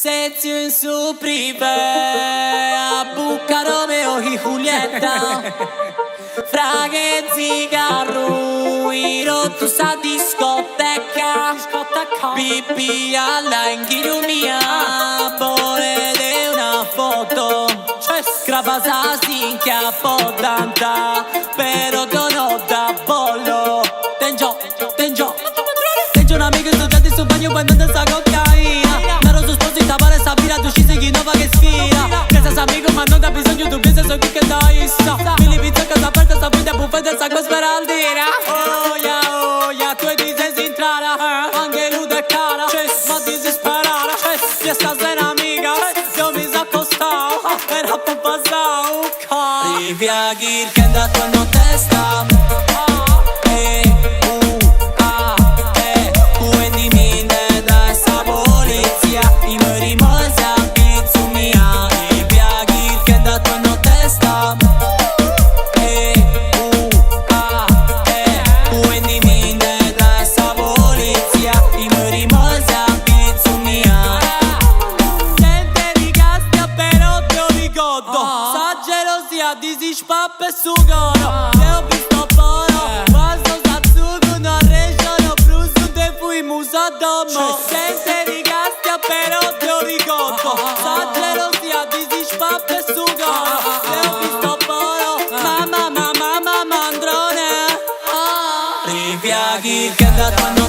Sezione su privé, a bucca Romeo e Giulietta. Fraghe zigarro, rotto sta discoteca. Pipì alla inghirumia, volete una foto. Scrapa sa sinchia po' tanta, però dono da bollo. Tengo un'amica studiante su bagno quando non sa cocaina. Nero su sposita pare sta vira, tu ci sei chi nova che sfida. Che sei amico ma non da bisogno, tu pensi so chi che da issa. Fili pizza casa aperta, sta vita buffetta, sta qua speraldina. Oh yeah, tu ti sei sintrara, anche lui è cara. Ma ti si sparare, io stasera amica, io mi sa accostao, era per passare. Riviaghi il che è andato a testa. Di si spappa e su coro. Se ho visto poro, passo satsugo, non reggiano bruso, te fui musa domo. Gente rigasti però te lo ricordo. Sa gelosia di si spappa e su coro. Se ho visto poro, mamma mandrone. Riviaghi che da quando